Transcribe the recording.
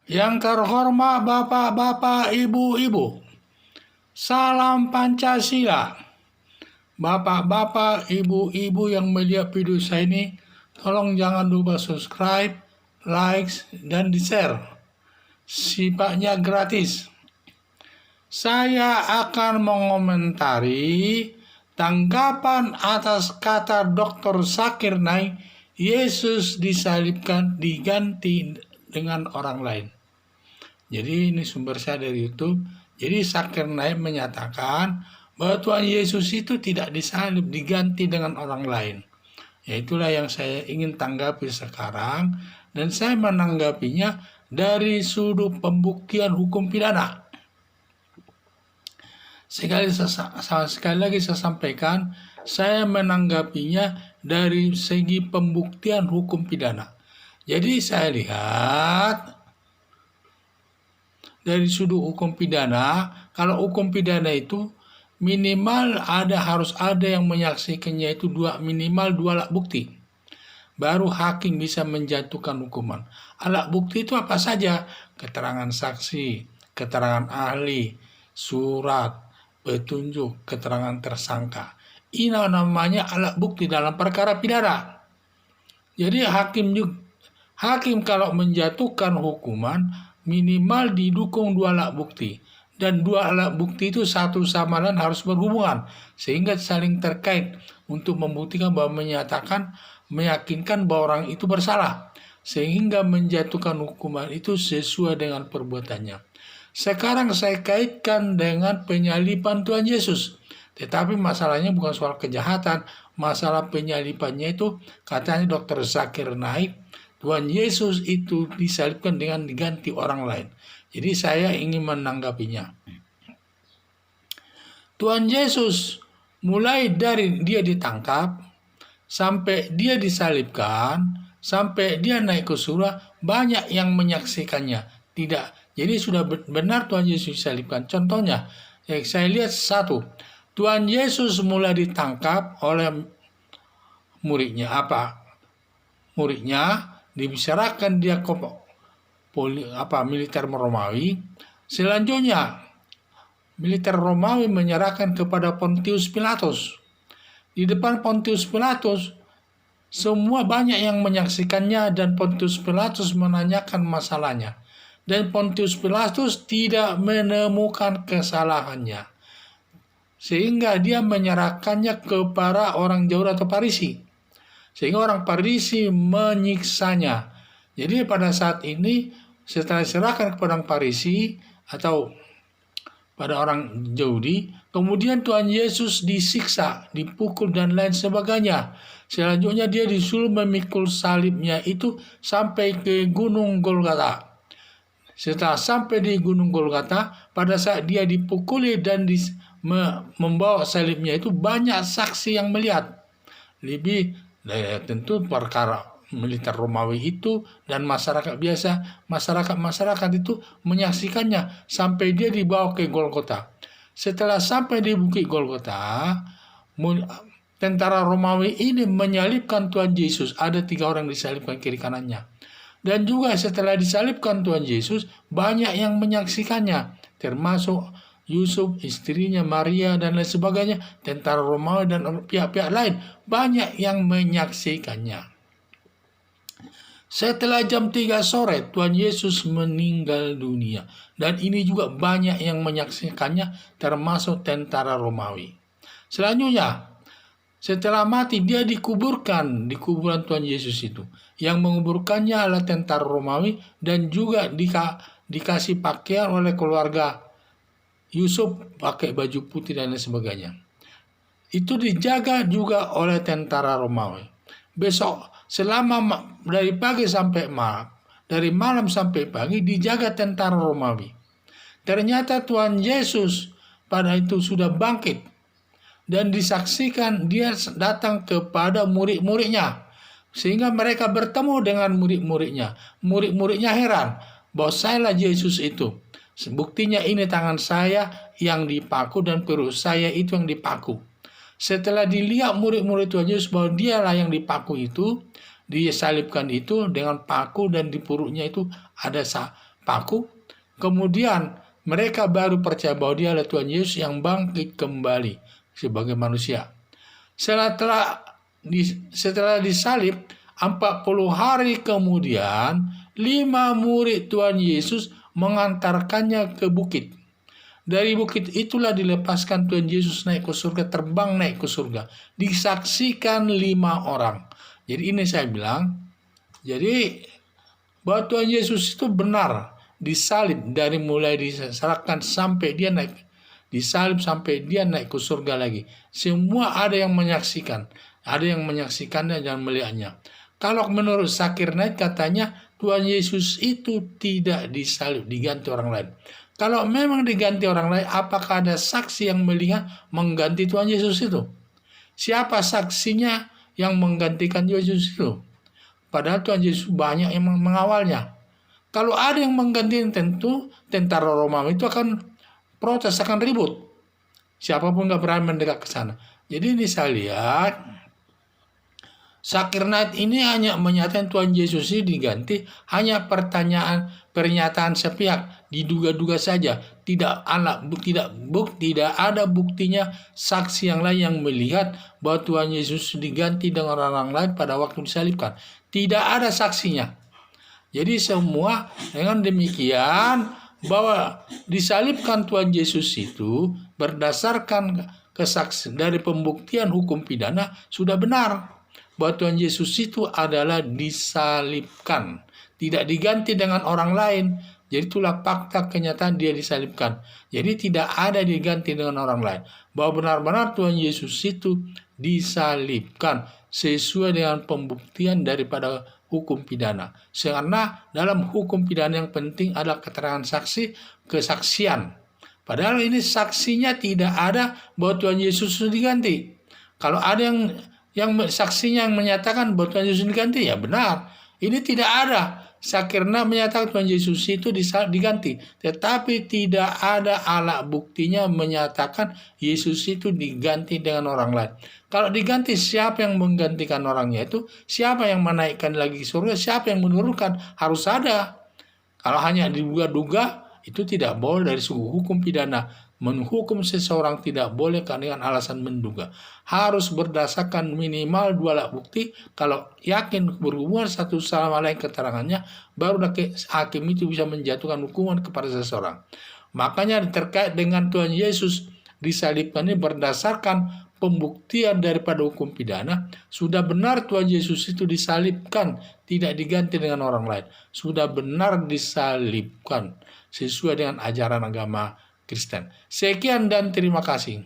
Yang terhormat Bapak-bapak, Ibu-ibu, salam Pancasila. Bapak-bapak, Ibu-ibu yang melihat video saya ini, tolong jangan lupa subscribe, like, dan di-share. Sifatnya gratis. Saya akan mengomentari tanggapan atas kata Dr. Zakir Naik, Yesus disalibkan diganti dengan orang lain. Jadi ini sumber saya dari YouTube. Jadi Zakir Naik menyatakan bahwa Tuhan Yesus itu tidak disalib, diganti dengan orang lain. Ya, itulah yang saya ingin tanggapi sekarang, dan saya menanggapinya dari sudut pembuktian hukum pidana. Sekali lagi saya sampaikan, saya menanggapinya dari segi pembuktian hukum pidana. Jadi saya lihat dari sudut hukum pidana, kalau hukum pidana itu minimal harus ada yang menyaksikannya itu minimal 2 alat bukti. Baru hakim bisa menjatuhkan hukuman. Alat bukti itu apa saja? Keterangan saksi, keterangan ahli, surat, petunjuk, keterangan tersangka. Ini namanya alat bukti dalam perkara pidana. Jadi hakim kalau menjatuhkan hukuman minimal didukung 2 alat bukti. Dan 2 alat bukti itu satu sama lain harus berhubungan sehingga saling terkait untuk membuktikan bahwa meyakinkan bahwa orang itu bersalah sehingga menjatuhkan hukuman itu sesuai dengan perbuatannya. Sekarang saya kaitkan dengan penyaliban Tuhan Yesus. Tetapi masalahnya bukan soal kejahatan, masalah penyalibannya itu katanya Dr. Zakir Naik, Tuhan Yesus itu disalibkan dengan diganti orang lain. Jadi saya ingin menanggapinya. Tuhan Yesus mulai dari dia ditangkap, sampai dia disalibkan, sampai dia naik ke surga, banyak yang menyaksikannya. Tidak. Jadi sudah benar Tuhan Yesus disalibkan. Contohnya, saya lihat satu. Tuhan Yesus mulai ditangkap oleh muridnya. Apa? Muridnya dibicarakan dia ke militer Romawi. Selanjutnya, militer Romawi menyerahkan kepada Pontius Pilatus. Di depan Pontius Pilatus, semua banyak yang menyaksikannya dan Pontius Pilatus menanyakan masalahnya. Dan Pontius Pilatus tidak menemukan kesalahannya. Sehingga dia menyerahkannya kepada orang Yahudi atau Farisi. Sehingga orang Farisi menyiksanya. Jadi pada saat ini setelah diserahkan kepada orang Farisi atau pada orang Yahudi, kemudian Tuhan Yesus disiksa, dipukul dan lain sebagainya. Selanjutnya dia disuruh memikul salibnya itu sampai ke Gunung Golgota. Setelah sampai di Gunung Golgota, pada saat dia dipukuli dan membawa salibnya itu banyak saksi yang melihat. Lebih tentu perkara militer Romawi itu dan masyarakat biasa, masyarakat itu menyaksikannya sampai dia dibawa ke Golgota. Setelah sampai di Bukit Golgota, tentara Romawi ini menyalibkan Tuhan Yesus. Ada 3 orang disalibkan kiri kanannya. Dan juga setelah disalibkan Tuhan Yesus, banyak yang menyaksikannya, termasuk Yusuf, istrinya Maria, dan lain sebagainya, tentara Romawi dan pihak-pihak lain, banyak yang menyaksikannya. Setelah jam 3 sore, Tuhan Yesus meninggal dunia. Dan ini juga banyak yang menyaksikannya, termasuk tentara Romawi. Selanjutnya, setelah mati, dia dikuburkan di kuburan Tuhan Yesus itu. Yang menguburkannya adalah tentara Romawi dan juga dikasih pakaian oleh keluarga Yusuf, pakai baju putih dan lain sebagainya. Itu dijaga juga oleh tentara Romawi. Besok, selama dari pagi sampai malam, dari malam sampai pagi dijaga tentara Romawi. Ternyata Tuhan Yesus pada itu sudah bangkit dan disaksikan dia datang kepada murid-muridnya. Sehingga mereka bertemu dengan murid-muridnya. Murid-muridnya heran bahwa sayalah Yesus itu. Buktinya ini tangan saya yang dipaku dan perut saya itu yang dipaku. Setelah dilihat murid-murid Tuhan Yesus bahwa dialah yang dipaku itu, disalibkan itu dengan paku dan di perutnya itu ada paku, kemudian mereka baru percaya bahwa dia adalah Tuhan Yesus yang bangkit kembali sebagai manusia. Setelah disalib, 40 hari kemudian, 5 murid Tuhan Yesus mengantarkannya ke bukit. Dari bukit itulah dilepaskan Tuhan Yesus naik ke surga, terbang naik ke surga. Disaksikan 5 orang. Jadi ini saya bilang, jadi bahwa Tuhan Yesus itu benar disalib, dari mulai disalibkan sampai dia naik, disalib sampai dia naik ke surga lagi. Semua ada yang menyaksikan, ada yang menyaksikannya dan melihatnya. Kalau menurut Zakir Naik katanya Tuhan Yesus itu tidak disalib, diganti orang lain. Kalau memang diganti orang lain, apakah ada saksi yang melihat mengganti Tuhan Yesus itu? Siapa saksinya yang menggantikan Yesus itu? Padahal Tuhan Yesus banyak yang mengawalnya. Kalau ada yang mengganti, tentu tentara Romawi itu akan protes, akan ribut. Siapapun nggak berani mendekat ke sana. Jadi ini saya lihat, Zakir Naik ini hanya menyatakan Tuhan Yesus ini diganti, hanya pernyataan sepihak, diduga-duga saja, tidak ada buktinya saksi yang lain yang melihat bahwa Tuhan Yesus diganti dengan orang lain pada waktu disalibkan. Tidak ada saksinya. Jadi semua dengan demikian bahwa disalibkan Tuhan Yesus itu berdasarkan kesaksian dari pembuktian hukum pidana sudah benar. Bahwa Tuhan Yesus itu adalah disalibkan, tidak diganti dengan orang lain. Jadi itulah fakta kenyataan dia disalibkan. Jadi tidak ada diganti dengan orang lain. Bahwa benar-benar Tuhan Yesus itu disalibkan sesuai dengan pembuktian daripada hukum pidana. Karena dalam hukum pidana yang penting adalah keterangan saksi, kesaksian. Padahal ini saksinya tidak ada bahwa Tuhan Yesus itu diganti. Kalau ada yang saksinya yang menyatakan bahwa Tuhan Yesus diganti, ya benar. Ini tidak ada. Zakir Naik menyatakan Tuhan Yesus itu diganti. Tetapi tidak ada alat buktinya menyatakan Yesus itu diganti dengan orang lain. Kalau diganti, siapa yang menggantikan orangnya itu? Siapa yang menaikkan lagi surga? Siapa yang menurunkan? Harus ada. Kalau hanya diduga-duga, itu tidak boleh dari segi hukum pidana. Menghukum seseorang tidak boleh dengan alasan menduga. Harus berdasarkan minimal 2 alat bukti. Kalau yakin berhubungan satu sama lain keterangannya, baru hakim itu bisa menjatuhkan hukuman kepada seseorang. Makanya terkait dengan Tuhan Yesus disalibkan ini berdasarkan pembuktian daripada hukum pidana, sudah benar Tuhan Yesus itu disalibkan, tidak diganti dengan orang lain. Sudah benar disalibkan sesuai dengan ajaran agama Kristen. Sekian dan terima kasih.